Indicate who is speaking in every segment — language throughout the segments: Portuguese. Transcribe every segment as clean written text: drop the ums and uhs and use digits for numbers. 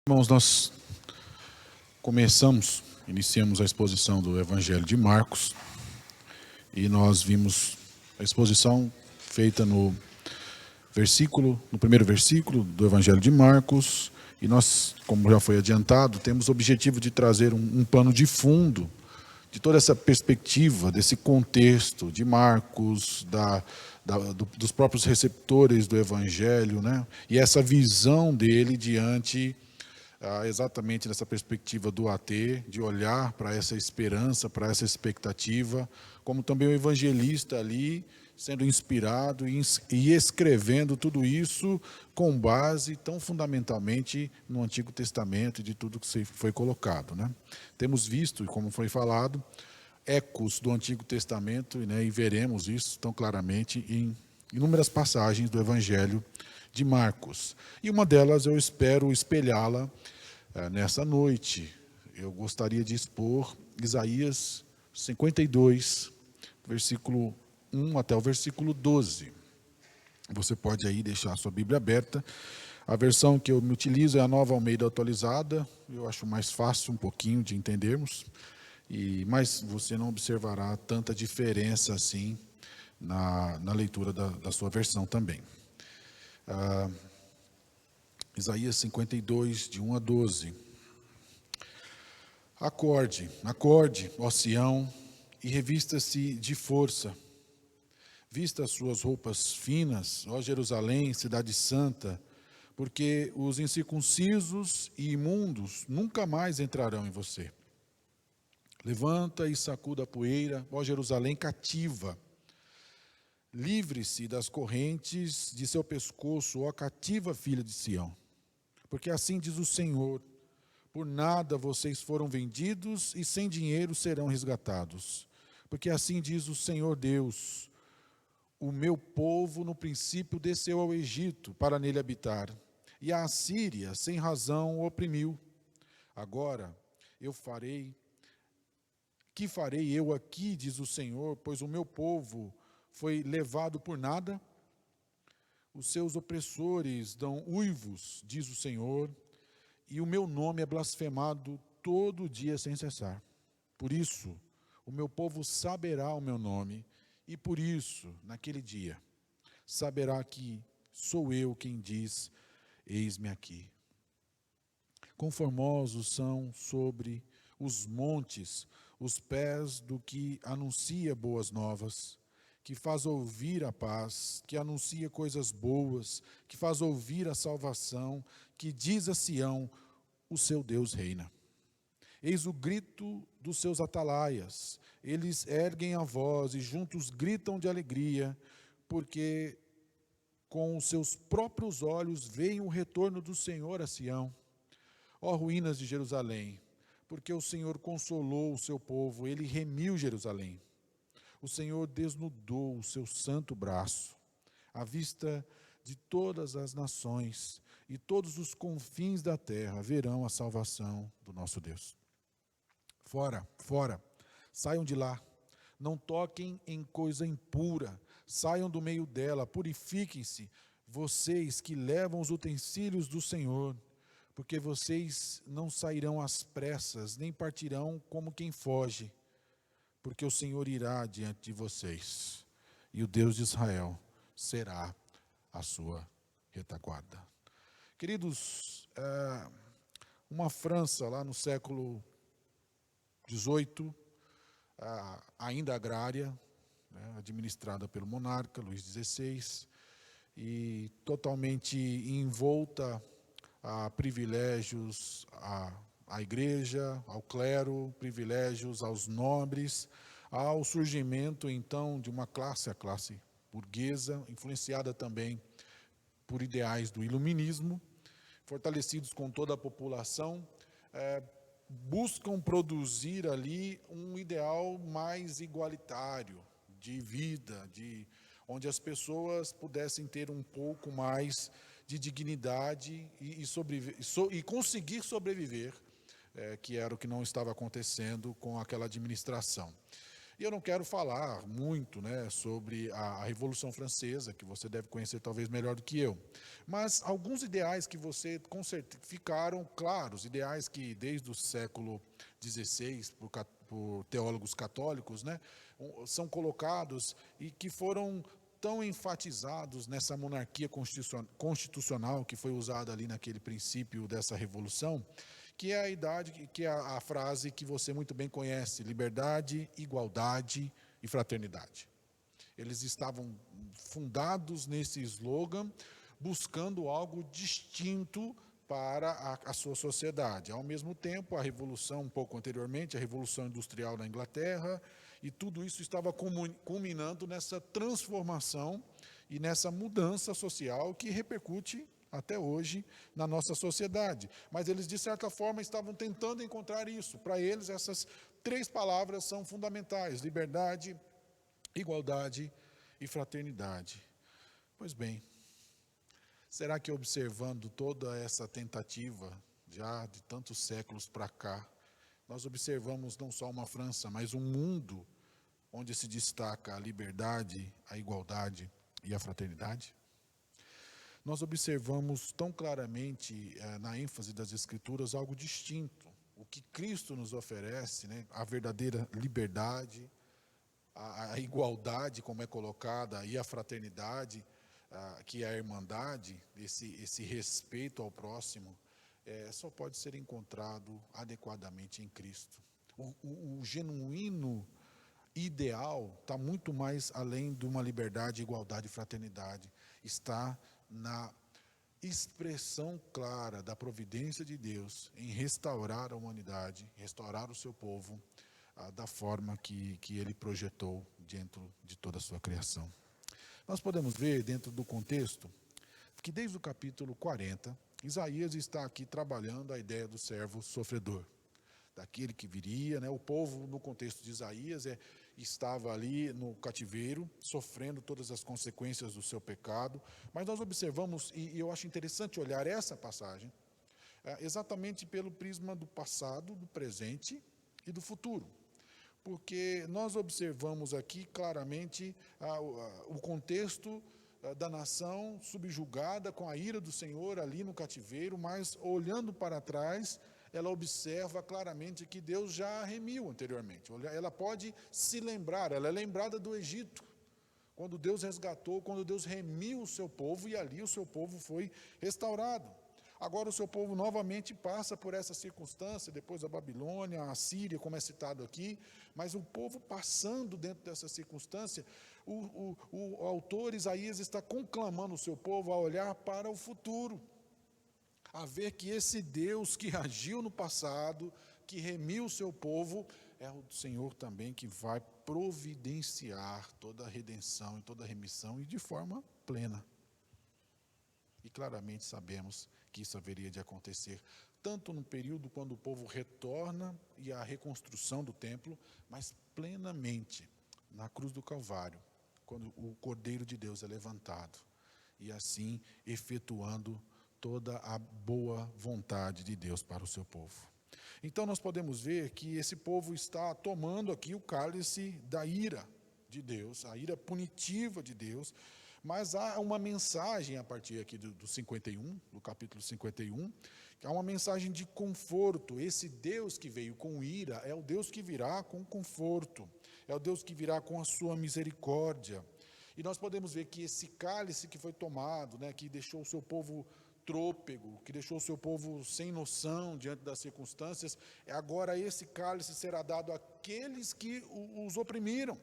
Speaker 1: Irmãos, nós iniciamos a exposição do Evangelho de Marcos e nós vimos a exposição feita no primeiro versículo do Evangelho de Marcos, e nós, como já foi adiantado, temos o objetivo de trazer um pano de fundo de toda essa perspectiva, desse contexto de Marcos, dos próprios receptores do Evangelho, né? E essa visão dele diante exatamente nessa perspectiva do AT, de olhar para essa esperança, para essa expectativa, como também o evangelista ali, sendo inspirado e escrevendo tudo isso com base tão fundamentalmente no Antigo Testamento e de tudo que foi colocado, né? Temos visto, como foi falado, ecos do Antigo Testamento, né, e veremos isso tão claramente em inúmeras passagens do Evangelho de Marcos. E uma delas eu espero espelhá-la nessa noite. Eu gostaria de expor Isaías 52, versículo 1 até o versículo 12. Você pode aí deixar a sua Bíblia aberta. A versão que eu me utilizo é a Nova Almeida atualizada. Eu acho mais fácil um pouquinho de entendermos, mas você não observará tanta diferença assim na leitura da sua versão também. Isaías 52, de 1 a 12. Acorde, ó Sião, e revista-se de força. Vista as suas roupas finas, ó Jerusalém, cidade santa, porque os incircuncisos e imundos nunca mais entrarão em você. Levanta e sacuda a poeira, ó Jerusalém cativa. Livre-se das correntes de seu pescoço, ó cativa filha de Sião. Porque assim diz o Senhor: por nada vocês foram vendidos e sem dinheiro serão resgatados. Porque assim diz o Senhor Deus: o meu povo no princípio desceu ao Egito para nele habitar, e a Assíria sem razão o oprimiu. Agora que farei eu aqui, diz o Senhor, pois o meu povo foi levado por nada? Os seus opressores dão uivos, diz o Senhor, e o meu nome é blasfemado todo dia sem cessar. Por isso, o meu povo saberá o meu nome, e por isso, naquele dia, saberá que sou eu quem diz: eis-me aqui. Conformosos são sobre os montes os pés do que anuncia boas novas, que faz ouvir a paz, que anuncia coisas boas, que faz ouvir a salvação, que diz a Sião: o seu Deus reina. Eis o grito dos seus atalaias, eles erguem a voz e juntos gritam de alegria, porque com os seus próprios olhos veem o retorno do Senhor a Sião. Ó ruínas de Jerusalém, porque o Senhor consolou o seu povo, ele remiu Jerusalém. O Senhor desnudou o seu santo braço, à vista de todas as nações, e todos os confins da terra verão a salvação do nosso Deus. Fora, fora, saiam de lá, não toquem em coisa impura, saiam do meio dela, purifiquem-se, vocês que levam os utensílios do Senhor, porque vocês não sairão às pressas, nem partirão como quem foge, porque o Senhor irá diante de vocês, e o Deus de Israel será a sua retaguarda. Queridos, uma França lá no século XVIII, ainda agrária, né, administrada pelo monarca Luís XVI, e totalmente envolta a privilégios à igreja, ao clero, privilégios aos nobres, ao surgimento então de uma classe, a classe burguesa, influenciada também por ideais do iluminismo, fortalecidos com toda a população, buscam produzir ali um ideal mais igualitário de vida, onde as pessoas pudessem ter um pouco mais de dignidade e conseguir sobreviver, que era o que não estava acontecendo com aquela administração. E eu não quero falar muito, né, sobre a Revolução Francesa, que você deve conhecer talvez melhor do que eu. Mas alguns ideais que você com certeza ficaram claros, ideais que desde o século XVI, por teólogos católicos, né, são colocados e que foram tão enfatizados nessa monarquia constitucional que foi usada ali naquele princípio dessa revolução, que é a frase que você muito bem conhece: liberdade, igualdade e fraternidade. Eles estavam fundados nesse slogan, buscando algo distinto para a sua sociedade. Ao mesmo tempo, a revolução, um pouco anteriormente, a Revolução Industrial na Inglaterra, e tudo isso estava culminando nessa transformação e nessa mudança social que repercute até hoje na nossa sociedade. Mas eles, de certa forma, estavam tentando encontrar isso. Para eles, essas três palavras são fundamentais: liberdade, igualdade e fraternidade. Pois bem, será que observando toda essa tentativa, já de tantos séculos para cá, nós observamos não só uma França, mas um mundo onde se destaca a liberdade, a igualdade e a fraternidade? Nós observamos tão claramente na ênfase das Escrituras algo distinto. O que Cristo nos oferece, né, a verdadeira liberdade, a igualdade como é colocada, e a fraternidade, que é a irmandade, esse respeito ao próximo, só pode ser encontrado adequadamente em Cristo. O genuíno ideal está muito mais além de uma liberdade, igualdade e fraternidade. Está na expressão clara da providência de Deus em restaurar a humanidade, restaurar o seu povo, da forma que Ele projetou dentro de toda a sua criação. Nós podemos ver dentro do contexto que desde o capítulo 40, Isaías está aqui trabalhando a ideia do servo sofredor, daquele que viria, né? O povo, no contexto de Isaías, estava ali no cativeiro, sofrendo todas as consequências do seu pecado. Mas nós observamos, e eu acho interessante olhar essa passagem, exatamente pelo prisma do passado, do presente e do futuro. Porque nós observamos aqui claramente o contexto da nação subjugada com a ira do Senhor ali no cativeiro, mas olhando para trás, ela observa claramente que Deus já a remiu anteriormente. Ela pode se lembrar, ela é lembrada do Egito, quando Deus resgatou, quando Deus remiu o seu povo, e ali o seu povo foi restaurado. Agora o seu povo novamente passa por essa circunstância, depois da Babilônia, a Síria, como é citado aqui, mas o povo passando dentro dessa circunstância, o autor Isaías está conclamando o seu povo a olhar para o futuro, a ver que esse Deus que agiu no passado, que remiu o seu povo, é o Senhor também que vai providenciar toda a redenção e toda a remissão, e de forma plena. E claramente sabemos que isso haveria de acontecer, tanto no período quando o povo retorna e a reconstrução do templo, mas plenamente na cruz do Calvário, quando o Cordeiro de Deus é levantado, e assim efetuando toda a boa vontade de Deus para o seu povo. Então nós podemos ver que esse povo está tomando aqui o cálice da ira de Deus, a ira punitiva de Deus, mas há uma mensagem a partir aqui do 51, do capítulo 51, que há uma mensagem de conforto. Esse Deus que veio com ira é o Deus que virá com conforto, é o Deus que virá com a sua misericórdia. E nós podemos ver que esse cálice que foi tomado, né, que deixou o seu povo trôpego, que deixou o seu povo sem noção diante das circunstâncias, agora esse cálice será dado àqueles que os oprimiram.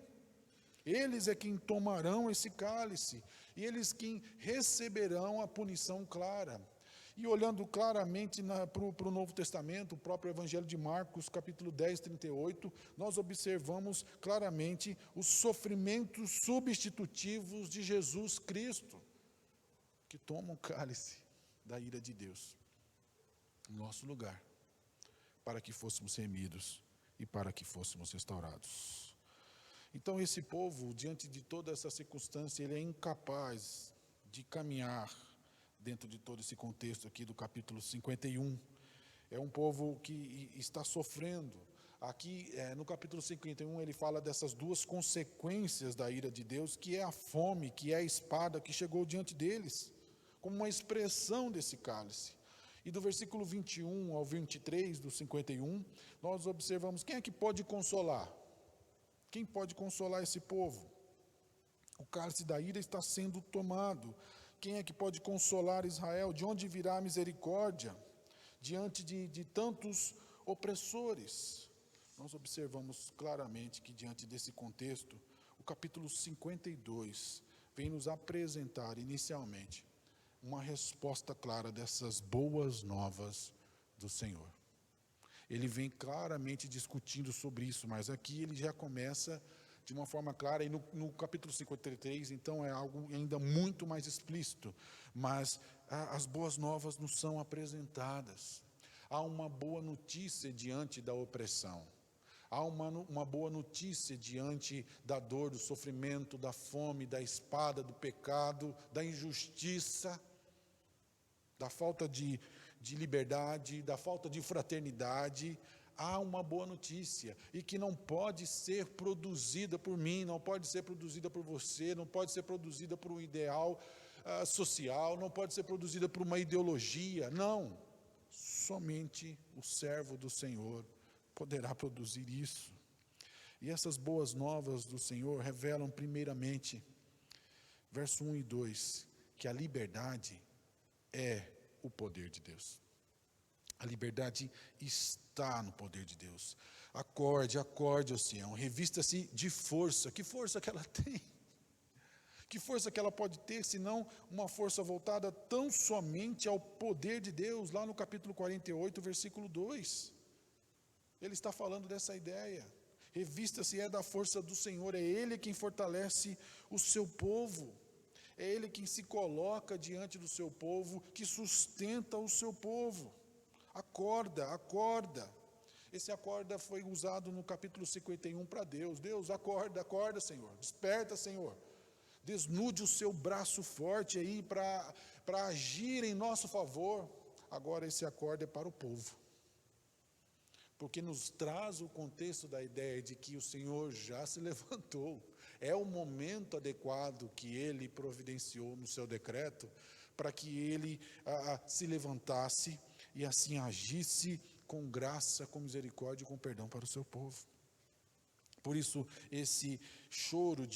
Speaker 1: Eles é quem tomarão esse cálice, e eles quem receberão a punição clara. E olhando claramente para o Novo Testamento, o próprio Evangelho de Marcos, capítulo 10, 38, nós observamos claramente os sofrimentos substitutivos de Jesus Cristo, que toma o cálice da ira de Deus, em nosso lugar, para que fôssemos remidos e para que fôssemos restaurados. Então esse povo, diante de toda essa circunstância, ele é incapaz de caminhar dentro de todo esse contexto aqui do capítulo 51. É um povo que está sofrendo Aqui, no capítulo 51, ele fala dessas duas consequências da ira de Deus, que é a fome, que é a espada que chegou diante deles, como uma expressão desse cálice. E do versículo 21 ao 23 do 51, nós observamos quem é que pode consolar? Quem pode consolar esse povo? O cálice da ira está sendo tomado. Quem é que pode consolar Israel? De onde virá a misericórdia diante de tantos opressores? Nós observamos claramente que diante desse contexto, o capítulo 52 vem nos apresentar inicialmente uma resposta clara dessas boas novas do Senhor. Ele vem claramente discutindo sobre isso, mas aqui ele já começa de uma forma clara, e no capítulo 53, então, é algo ainda muito mais explícito, mas as boas novas nos são apresentadas. Há uma boa notícia diante da opressão, há uma boa notícia diante da dor, do sofrimento, da fome, da espada, do pecado, da injustiça, da falta de liberdade, da falta de fraternidade. Há uma boa notícia, e que não pode ser produzida por mim, não pode ser produzida por você, não pode ser produzida por um ideal social, não pode ser produzida por uma ideologia, não. Somente o servo do Senhor poderá produzir isso. E essas boas novas do Senhor revelam primeiramente, verso 1 e 2, que a liberdade é o poder de Deus. A liberdade está no poder de Deus. Acorde, ó Sião, revista-se de força. Que força que ela tem? Que força que ela pode ter, senão uma força voltada tão somente ao poder de Deus? Lá no capítulo 48, versículo 2. Ele está falando dessa ideia. Revista-se da força do Senhor, é Ele quem fortalece o seu povo. É Ele quem se coloca diante do seu povo, que sustenta o seu povo. Acorda, acorda. Esse acorda foi usado no capítulo 51 para Deus. Deus, acorda, acorda, Senhor. Desperta, Senhor. Desnude o seu braço forte aí para agir em nosso favor. Agora esse acorda é para o povo. Porque nos traz o contexto da ideia de que o Senhor já se levantou. É o momento adequado que Ele providenciou no seu decreto para que Ele se levantasse e assim agisse com graça, com misericórdia e com perdão para o seu povo. Por isso, esse choro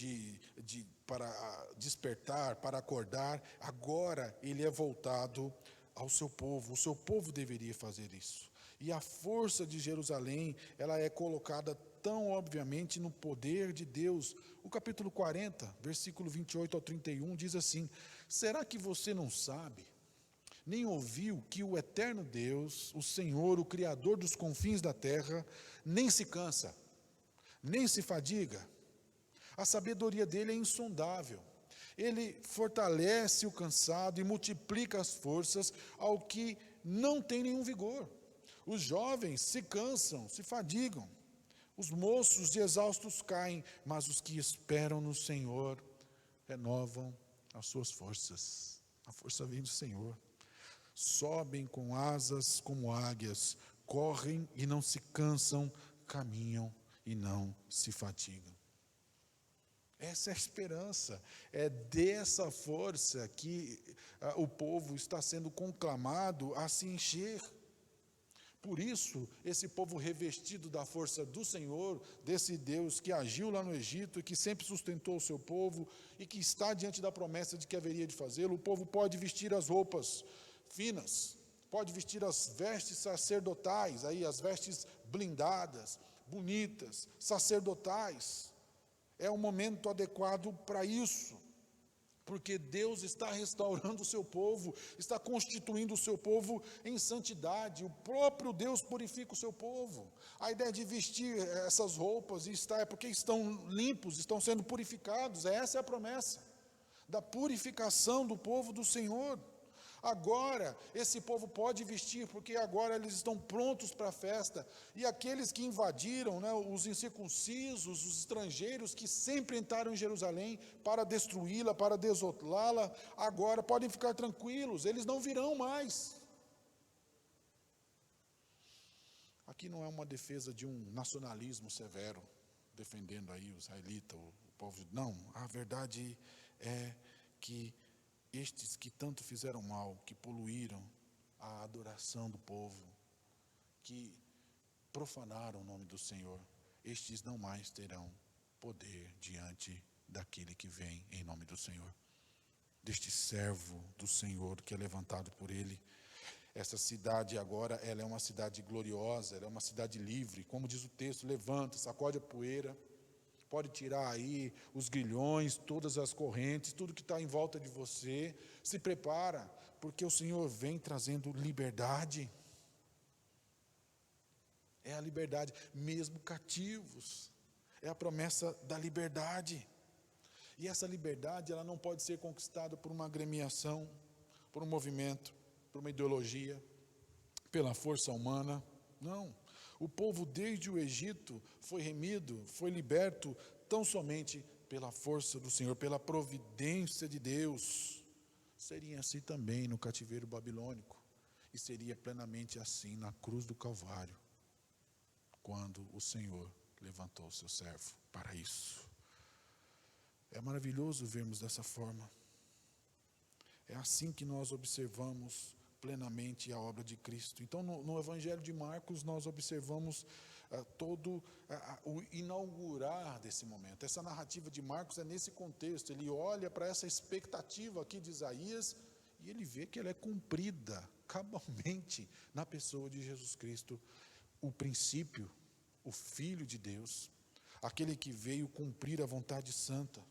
Speaker 1: para despertar, para acordar, agora ele é voltado ao seu povo. O seu povo deveria fazer isso. E a força de Jerusalém, ela é colocada tão obviamente no poder de Deus. O capítulo 40, versículo 28 ao 31, diz assim: será que você não sabe, nem ouviu que o eterno Deus, o Senhor, o Criador dos confins da terra, nem se cansa, nem se fadiga? A sabedoria dele é insondável. Ele fortalece o cansado e multiplica as forças ao que não tem nenhum vigor. Os jovens se cansam, se fadigam. Os moços e exaustos caem, mas os que esperam no Senhor renovam as suas forças. A força vem do Senhor. Sobem com asas como águias, correm e não se cansam, caminham e não se fatigam. Essa é a esperança, é dessa força que o povo está sendo conclamado a se encher. Por isso, esse povo revestido da força do Senhor, desse Deus que agiu lá no Egito e que sempre sustentou o seu povo e que está diante da promessa de que haveria de fazê-lo, o povo pode vestir as roupas finas, pode vestir as vestes sacerdotais, aí as vestes blindadas, bonitas, sacerdotais. É o momento adequado para isso, porque Deus está restaurando o seu povo, está constituindo o seu povo em santidade. O próprio Deus purifica o seu povo. A ideia de vestir essas roupas é porque estão limpos, estão sendo purificados. Essa é a promessa da purificação do povo do Senhor. Agora, esse povo pode vestir, porque agora eles estão prontos para a festa. E aqueles que invadiram, os incircuncisos, os estrangeiros que sempre entraram em Jerusalém para destruí-la, para desolá-la, agora podem ficar tranquilos, eles não virão mais. Aqui não é uma defesa de um nacionalismo severo, defendendo aí o israelita, o povo. Não, a verdade é que estes que tanto fizeram mal, que poluíram a adoração do povo, que profanaram o nome do Senhor, estes não mais terão poder diante daquele que vem em nome do Senhor, deste servo do Senhor que é levantado por Ele. Essa cidade agora, ela é uma cidade gloriosa, ela é uma cidade livre, como diz o texto, levanta, sacode a poeira, pode tirar aí os grilhões, todas as correntes, tudo que está em volta de você, se prepara, porque o Senhor vem trazendo liberdade. É a liberdade, mesmo cativos, é a promessa da liberdade. E essa liberdade, ela não pode ser conquistada por uma agremiação, por um movimento, por uma ideologia, pela força humana. Não. O povo desde o Egito foi remido, foi liberto tão somente pela força do Senhor, pela providência de Deus. Seria assim também no cativeiro babilônico, e seria plenamente assim na cruz do Calvário, quando o Senhor levantou o seu servo para isso. É maravilhoso vermos dessa forma. É assim que nós observamos plenamente a obra de Cristo. Então, no Evangelho de Marcos, nós observamos todo o inaugurar desse momento. Essa narrativa de Marcos é nesse contexto. Ele olha para essa expectativa aqui de Isaías e ele vê que ela é cumprida cabalmente na pessoa de Jesus Cristo, o princípio, o Filho de Deus, aquele que veio cumprir a vontade santa.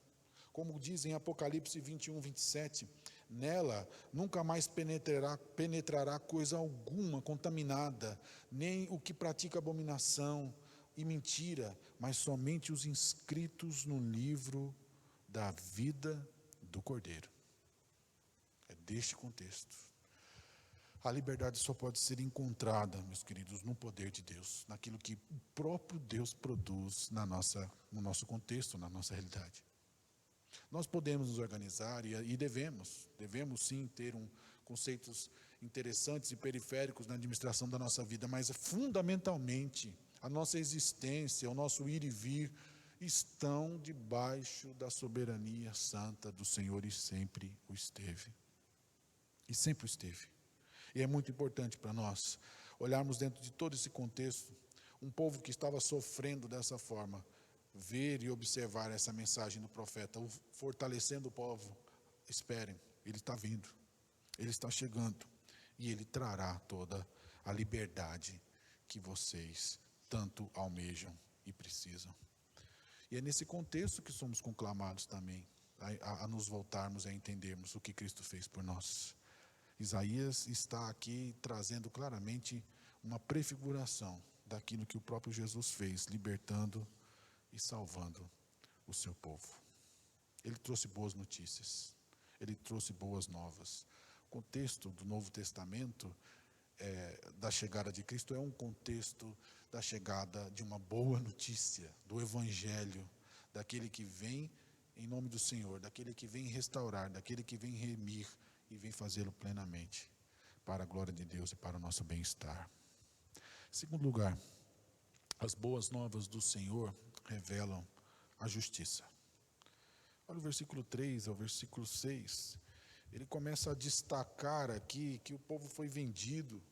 Speaker 1: Como diz em Apocalipse 21, 27, nela nunca mais penetrará coisa alguma contaminada, nem o que pratica abominação e mentira, mas somente os inscritos no livro da vida do Cordeiro. É deste contexto. A liberdade só pode ser encontrada, meus queridos, no poder de Deus, naquilo que o próprio Deus produz no nosso contexto, na nossa realidade. Nós podemos nos organizar e devemos sim ter conceitos interessantes e periféricos na administração da nossa vida, mas fundamentalmente a nossa existência, o nosso ir e vir estão debaixo da soberania santa do Senhor e sempre o esteve. E sempre o esteve. E é muito importante para nós olharmos dentro de todo esse contexto, um povo que estava sofrendo dessa forma, ver e observar essa mensagem do profeta, fortalecendo o povo. Esperem, ele está vindo, ele está chegando, e ele trará toda a liberdade que vocês tanto almejam e precisam. E é nesse contexto que somos conclamados também, a nos voltarmos a entendermos o que Cristo fez por nós. Isaías está aqui trazendo claramente uma prefiguração daquilo que o próprio Jesus fez, libertando e salvando o seu povo. Ele trouxe boas notícias, ele trouxe boas novas. O contexto do Novo Testamento, da chegada de Cristo, é um contexto da chegada de uma boa notícia, do Evangelho, daquele que vem em nome do Senhor, daquele que vem restaurar, daquele que vem remir e vem fazê-lo plenamente, para a glória de Deus e para o nosso bem-estar. Em segundo lugar, as boas novas do Senhor revelam a justiça. Olha o versículo 3 ao versículo 6. Ele começa a destacar aqui que o povo foi vendido.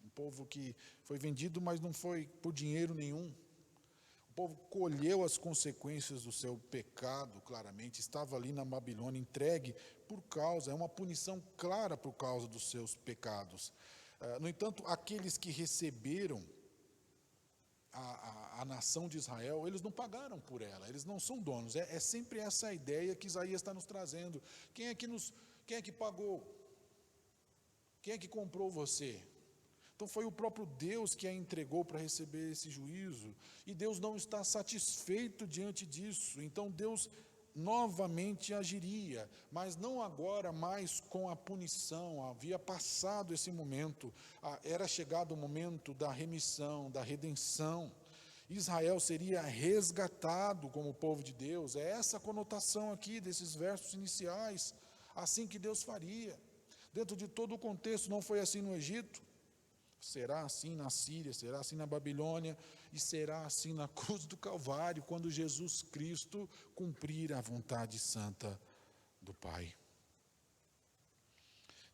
Speaker 1: Um povo que foi vendido, mas não foi por dinheiro nenhum. O povo colheu as consequências do seu pecado, claramente. Estava ali na Babilônia, entregue é uma punição clara por causa dos seus pecados. No entanto, aqueles que receberam a nação de Israel, eles não pagaram por ela, eles não são donos. É sempre essa ideia que Isaías está nos trazendo. Quem é que pagou? Quem é que comprou você? Então foi o próprio Deus que a entregou para receber esse juízo, e Deus não está satisfeito diante disso. Então Deus novamente agiria, mas não agora mais com a punição. Havia passado esse momento, era chegado o momento da remissão, da redenção. Israel seria resgatado como povo de Deus. É essa a conotação aqui desses versos iniciais, assim que Deus faria. Dentro de todo o contexto, não foi assim no Egito. Será assim na Síria, será assim na Babilônia, e será assim na cruz do Calvário, quando Jesus Cristo cumprir a vontade santa do Pai.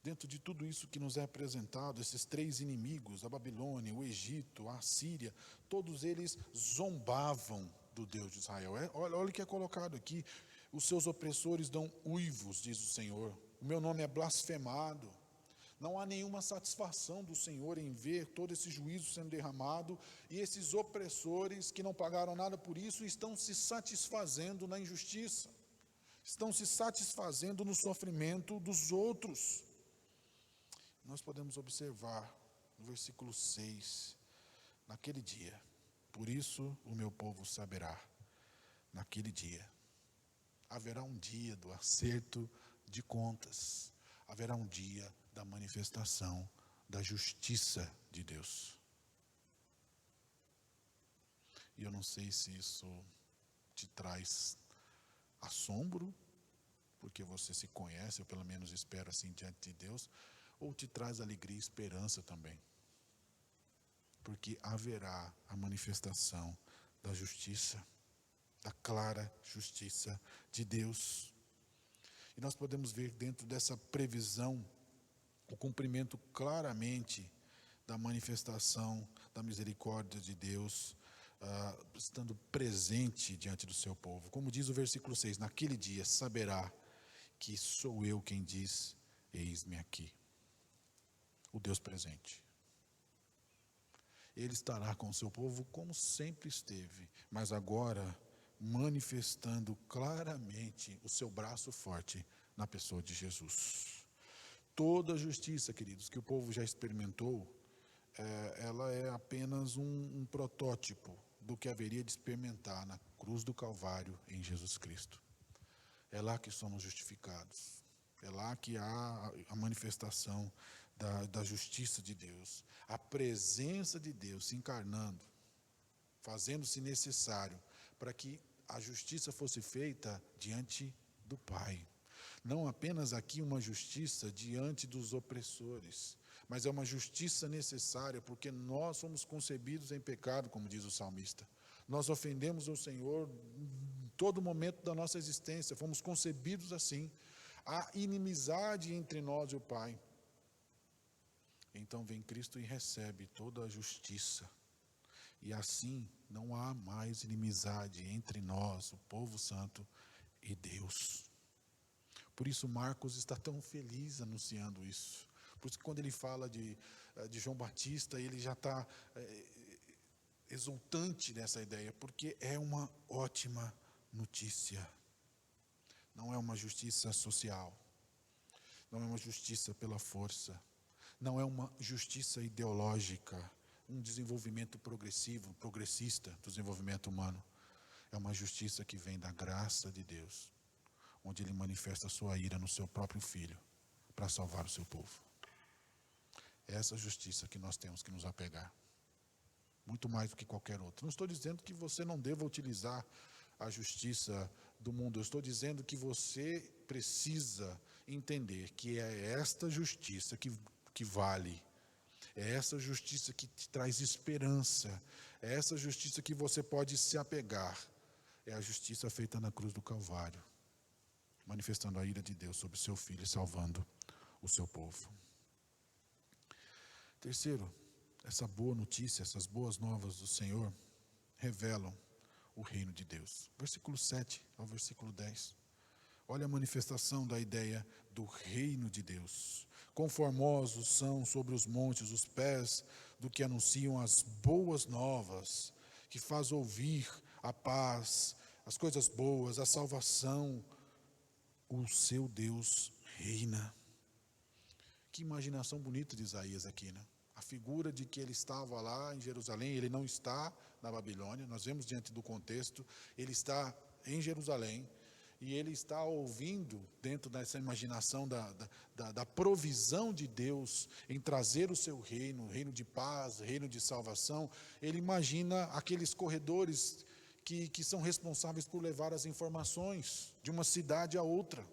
Speaker 1: Dentro de tudo isso que nos é apresentado, esses três inimigos, a Babilônia, o Egito, a Síria, todos eles zombavam do Deus de Israel. Olha o que é colocado aqui: os seus opressores dão uivos, diz o Senhor, o meu nome é blasfemado. Não há nenhuma satisfação do Senhor em ver todo esse juízo sendo derramado, e esses opressores que não pagaram nada por isso estão se satisfazendo na injustiça, estão se satisfazendo no sofrimento dos outros. Nós podemos observar no versículo 6, naquele dia, por isso o meu povo saberá, naquele dia, haverá um dia do acerto de contas, haverá um dia da manifestação da justiça de Deus. E eu não sei se isso te traz assombro, porque você se conhece, eu pelo menos espero assim diante de Deus, ou te traz alegria e esperança também, porque haverá a manifestação da justiça, da clara justiça de Deus. E nós podemos ver dentro dessa previsão o cumprimento claramente da manifestação da misericórdia de Deus, estando presente diante do seu povo. Como diz o versículo 6, naquele dia saberá que sou eu quem diz, eis-me aqui. O Deus presente. Ele estará com o seu povo como sempre esteve, mas agora manifestando claramente o seu braço forte na pessoa de Jesus. Toda a justiça, queridos, que o povo já experimentou, ela é apenas um protótipo do que haveria de experimentar na cruz do Calvário em Jesus Cristo. É lá que somos justificados, é lá que há a manifestação da justiça de Deus, a presença de Deus se encarnando, fazendo-se necessário para que a justiça fosse feita diante do Pai. Não apenas aqui uma justiça diante dos opressores, mas é uma justiça necessária, porque nós somos concebidos em pecado, como diz o salmista. Nós ofendemos o Senhor em todo momento da nossa existência, fomos concebidos assim. Há inimizade entre nós e o Pai. Então vem Cristo e recebe toda a justiça. E assim não há mais inimizade entre nós, o povo santo, e Deus. Por isso Marcos está tão feliz anunciando isso. Por isso que quando ele fala de João Batista, ele já está exultante nessa ideia, porque é uma ótima notícia. Não é uma justiça social, não é uma justiça pela força, não é uma justiça ideológica, um desenvolvimento progressista do desenvolvimento humano. É uma justiça que vem da graça de Deus, onde Ele manifesta a sua ira no seu próprio Filho, para salvar o seu povo. É essa justiça que nós temos que nos apegar, muito mais do que qualquer outra. Não estou dizendo que você não deva utilizar a justiça do mundo, eu estou dizendo que você precisa entender que é esta justiça que vale, é essa justiça que te traz esperança, é essa justiça que você pode se apegar, é a justiça feita na cruz do Calvário, manifestando a ira de Deus sobre o seu Filho e salvando o seu povo. Terceiro, essa boa notícia, essas boas novas do Senhor revelam o reino de Deus. Versículo 7 ao versículo 10. Olha a manifestação da ideia do reino de Deus. Conformosos são sobre os montes os pés do que anunciam as boas novas, que faz ouvir a paz, as coisas boas, a salvação. O seu Deus reina. Que imaginação bonita de Isaías aqui, né? A figura de que ele estava lá em Jerusalém, ele não está na Babilônia, nós vemos diante do contexto, ele está em Jerusalém, e ele está ouvindo, dentro dessa imaginação da provisão de Deus em trazer o seu reino, reino de paz, reino de salvação. Ele imagina aqueles corredores que são responsáveis por levar as informações de uma cidade a outra.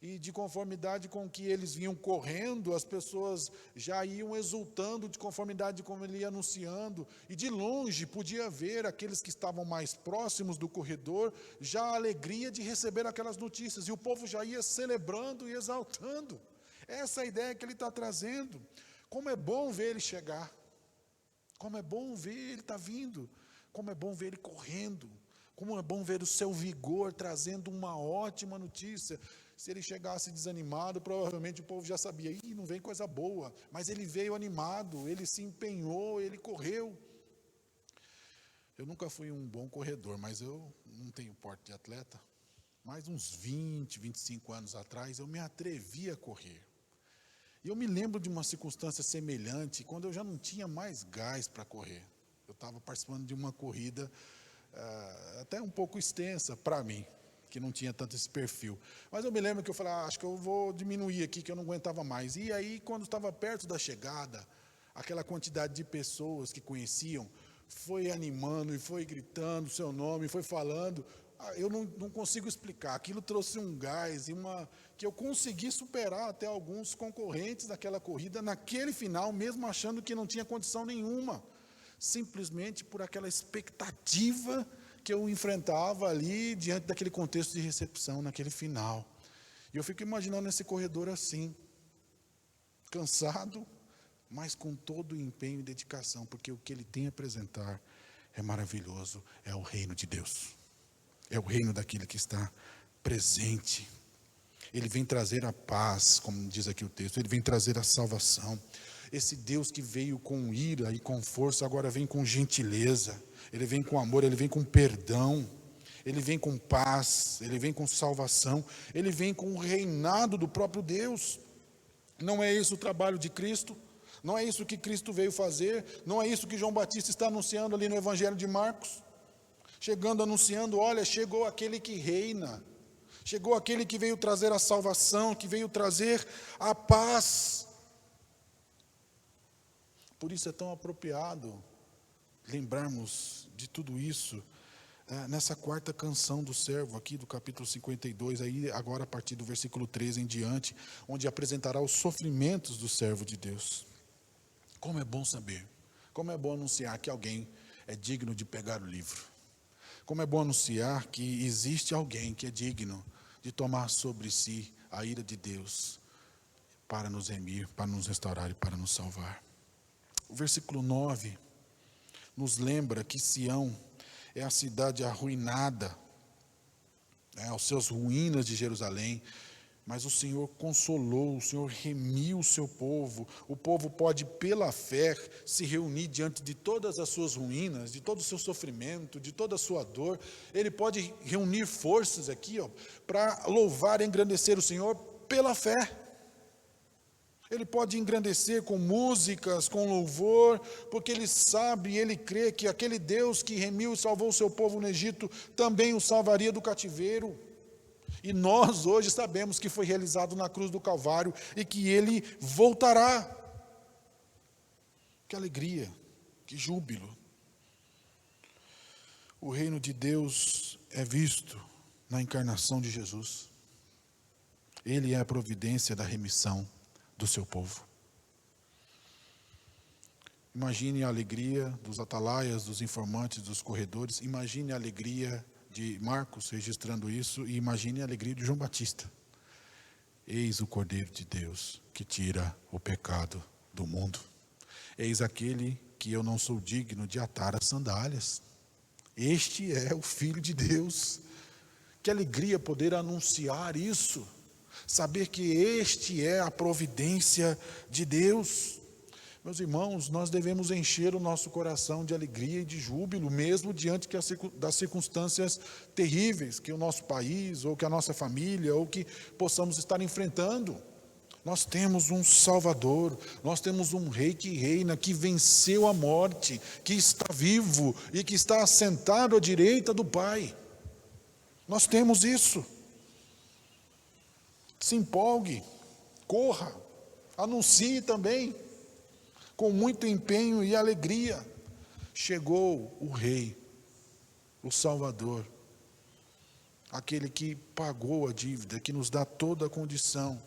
Speaker 1: E de conformidade com que eles vinham correndo, as pessoas já iam exultando de conformidade com ele ia anunciando. E de longe podia ver aqueles que estavam mais próximos do corredor, já a alegria de receber aquelas notícias. E o povo já ia celebrando e exaltando. Essa é a ideia que ele está trazendo. Como é bom ver ele chegar. Como é bom ver ele estar vindo. Como é bom ver ele correndo. Como é bom ver o seu vigor trazendo uma ótima notícia. Se ele chegasse desanimado, provavelmente o povo já sabia, não vem coisa boa. Mas ele veio animado, ele se empenhou, ele correu. Eu nunca fui um bom corredor, mas eu não tenho porte de atleta. Mas uns 20, 25 anos atrás, eu me atrevi a correr. E eu me lembro de uma circunstância semelhante, quando eu já não tinha mais gás para correr. Eu estava participando de uma corrida até um pouco extensa para mim, que não tinha tanto esse perfil. Mas eu me lembro que eu falei, acho que eu vou diminuir aqui, que eu não aguentava mais. E aí, quando estava perto da chegada, aquela quantidade de pessoas que conheciam, foi animando e foi gritando o seu nome, foi falando. Eu não consigo explicar. Aquilo trouxe um gás e que eu consegui superar até alguns concorrentes daquela corrida, naquele final, mesmo achando que não tinha condição nenhuma. Simplesmente por aquela expectativa que eu enfrentava ali diante daquele contexto de recepção, naquele final. E eu fico imaginando esse corredor assim, cansado, mas com todo o empenho e dedicação, porque o que ele tem a apresentar é maravilhoso, é o reino de Deus. É o reino daquele que está presente. Ele vem trazer a paz, como diz aqui o texto, ele vem trazer a salvação. Esse Deus que veio com ira e com força, agora vem com gentileza. Ele vem com amor, ele vem com perdão, ele vem com paz, ele vem com salvação, ele vem com o reinado do próprio Deus. Não é isso o trabalho de Cristo? Não é isso que Cristo veio fazer? Não é isso que João Batista está anunciando ali no Evangelho de Marcos? Chegando, anunciando, olha, chegou aquele que reina, chegou aquele que veio trazer a salvação, que veio trazer a paz. Por isso é tão apropriado lembrarmos de tudo isso nessa quarta canção do servo aqui do capítulo 52, aí agora a partir do versículo 13 em diante, onde apresentará os sofrimentos do servo de Deus. Como é bom saber, como é bom anunciar que alguém é digno de pegar o livro. Como é bom anunciar que existe alguém que é digno de tomar sobre si a ira de Deus para nos remir, para nos restaurar e para nos salvar. O versículo 9 nos lembra que Sião é a cidade arruinada, aos seus ruínas de Jerusalém, mas o Senhor consolou, o Senhor remiu o seu povo. O povo pode, pela fé, se reunir diante de todas as suas ruínas, de todo o seu sofrimento, de toda a sua dor. Ele pode reunir forças aqui, para louvar e engrandecer o Senhor pela fé. Ele pode engrandecer com músicas, com louvor, porque ele sabe e ele crê que aquele Deus que remiu e salvou o seu povo no Egito, também o salvaria do cativeiro. E nós hoje sabemos que foi realizado na cruz do Calvário e que ele voltará. Que alegria, que júbilo. O reino de Deus é visto na encarnação de Jesus. Ele é a providência da remissão do seu povo. Imagine a alegria dos atalaias, dos informantes, dos corredores. Imagine a alegria de Marcos registrando isso, e imagine a alegria de João Batista. Eis o Cordeiro de Deus que tira o pecado do mundo. Eis aquele que eu não sou digno de atar as sandálias. Este é o Filho de Deus. Que alegria poder anunciar isso, saber que este é a providência de Deus. Meus irmãos, nós devemos encher o nosso coração de alegria e de júbilo, mesmo diante das circunstâncias terríveis que o nosso país, ou que a nossa família, ou que possamos estar enfrentando. Nós temos um Salvador, nós temos um Rei que reina, que venceu a morte, que está vivo e que está assentado à direita do Pai. Nós temos isso. Se empolgue, corra, anuncie também. Com muito empenho e alegria, chegou o Rei, o Salvador. aquele que pagou a dívida, que nos dá toda a condição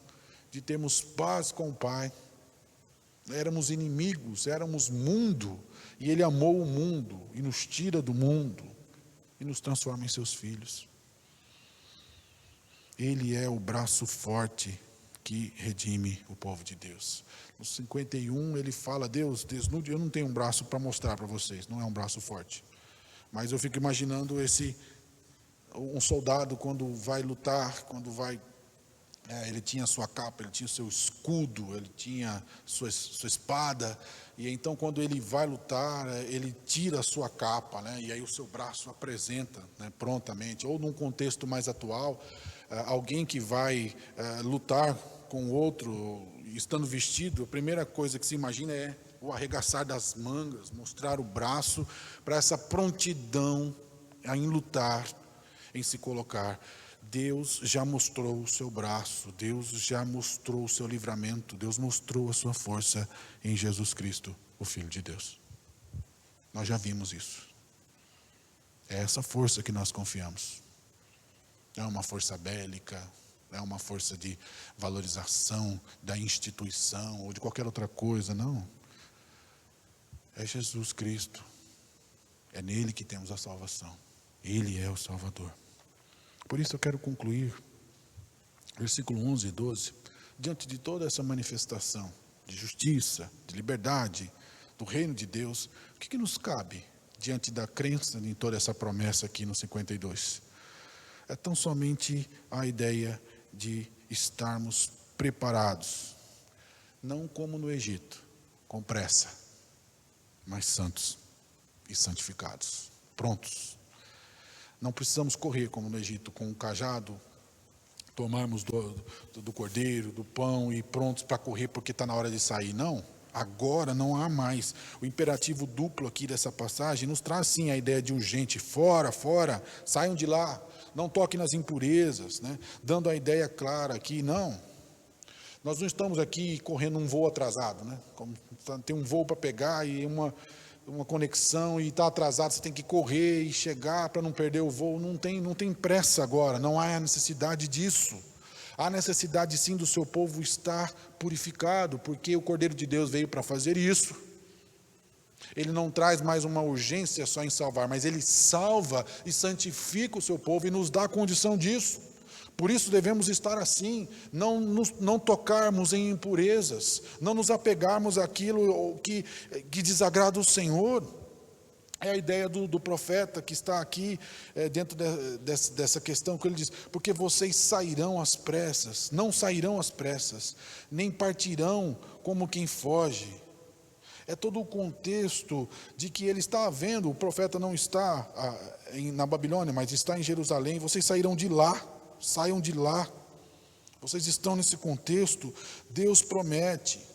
Speaker 1: de termos paz com o Pai. Éramos inimigos, éramos mundo, e Ele amou o mundo, e nos tira do mundo, e nos transforma em seus filhos. Ele é o braço forte que redime o povo de Deus. No 51 ele fala: Deus, desnude. Eu não tenho um braço para mostrar para vocês, não é um braço forte. Mas eu fico imaginando um soldado quando vai lutar, ele tinha sua capa, ele tinha seu escudo, ele tinha sua espada, e então quando ele vai lutar, ele tira a sua capa, né, e aí o seu braço apresenta, né, prontamente. Ou num contexto mais atual, alguém que vai lutar com outro, estando vestido, a primeira coisa que se imagina é o arregaçar das mangas, mostrar o braço para essa prontidão em lutar, em se colocar. Deus já mostrou o seu braço, Deus já mostrou o seu livramento, Deus mostrou a sua força em Jesus Cristo, o Filho de Deus. Nós já vimos isso. É essa força que nós confiamos. Não é uma força bélica, não é uma força de valorização da instituição ou de qualquer outra coisa, não. É Jesus Cristo. É nele que temos a salvação. Ele é o Salvador. Por isso eu quero concluir, versículo 11 e 12, diante de toda essa manifestação de justiça, de liberdade, do reino de Deus, o que nos cabe diante da crença em toda essa promessa aqui no 52? É tão somente a ideia de estarmos preparados, não como no Egito, com pressa, mas santos e santificados, prontos. Não precisamos correr como no Egito, com um cajado, tomarmos do cordeiro, do pão e prontos para correr porque está na hora de sair. Não, agora não há mais. O imperativo duplo aqui dessa passagem nos traz sim a ideia de urgente: fora, fora, saiam de lá, não toquem nas impurezas, né? Dando a ideia clara aqui, não. Nós não estamos aqui correndo um voo atrasado, né? Como tem um voo para pegar e uma conexão e está atrasado, você tem que correr e chegar para não perder o voo. Não tem pressa agora, não há necessidade disso. Há necessidade sim do seu povo estar purificado, porque o Cordeiro de Deus veio para fazer isso. Ele não traz mais uma urgência só em salvar, mas ele salva e santifica o seu povo e nos dá a condição disso. Por isso devemos estar assim, não tocarmos em impurezas, não nos apegarmos àquilo que desagrada o Senhor. É a ideia do profeta que está aqui dentro dessa questão, que ele diz: porque vocês sairão às pressas, não sairão às pressas, nem partirão como quem foge. É todo o contexto de que ele está vendo, o profeta não está na Babilônia, mas está em Jerusalém. Vocês sairão de lá. Saiam de lá. Vocês estão nesse contexto. Deus promete,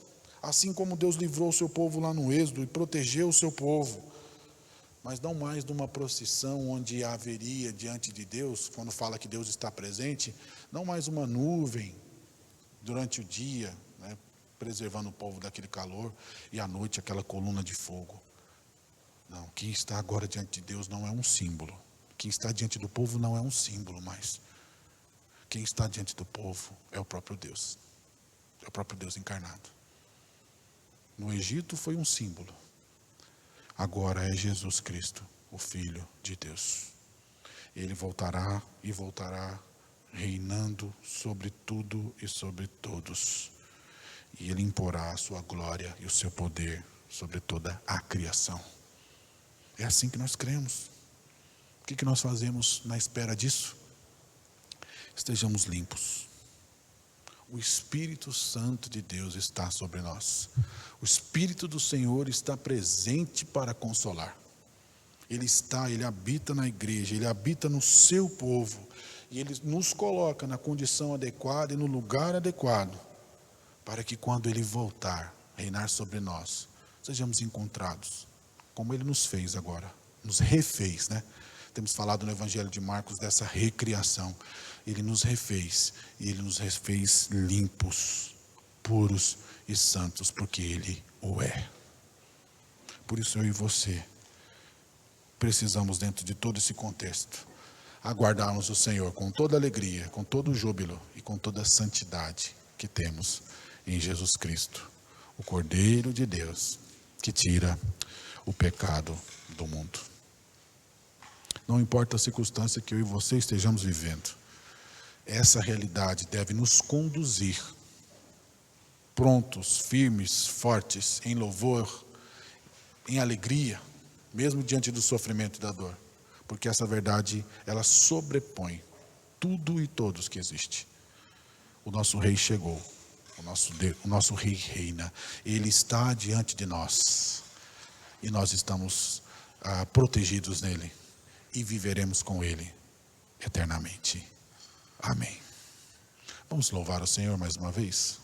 Speaker 1: assim como Deus livrou o seu povo lá no Êxodo e protegeu o seu povo, mas não mais de uma procissão onde haveria diante de Deus, quando fala que Deus está presente, não mais uma nuvem durante o dia, né, preservando o povo daquele calor, e à noite aquela coluna de fogo. Não, quem está agora diante de Deus não é um símbolo. Quem está diante do povo não é um símbolo mais. Quem está diante do povo é o próprio Deus. É o próprio Deus encarnado. No Egito foi um símbolo. Agora é Jesus Cristo, o Filho de Deus. Ele voltará e voltará reinando sobre tudo e sobre todos. E ele imporá a sua glória e o seu poder sobre toda a criação. É assim que nós cremos. O que nós fazemos na espera disso? Estejamos limpos. O Espírito Santo de Deus está sobre nós. O Espírito do Senhor está presente para consolar. Ele habita na igreja, Ele habita no seu povo. E Ele nos coloca na condição adequada e no lugar adequado, para que quando Ele voltar, reinar sobre nós, sejamos encontrados, como Ele nos fez agora, nos refez, né? Temos falado no Evangelho de Marcos dessa recriação. Ele nos refez, e Ele nos refez limpos, puros e santos, porque Ele o é. Por isso eu e você precisamos, dentro de todo esse contexto, aguardarmos o Senhor com toda alegria, com todo o júbilo e com toda a santidade que temos em Jesus Cristo, o Cordeiro de Deus, que tira o pecado do mundo. Não importa a circunstância que eu e você estejamos vivendo, essa realidade deve nos conduzir prontos, firmes, fortes, em louvor, em alegria, mesmo diante do sofrimento e da dor, porque essa verdade, ela sobrepõe tudo e todos que existe. O nosso Rei chegou, o nosso Rei reina, Ele está diante de nós, e nós estamos protegidos nele, e viveremos com Ele eternamente. Amém. Vamos louvar o Senhor mais uma vez?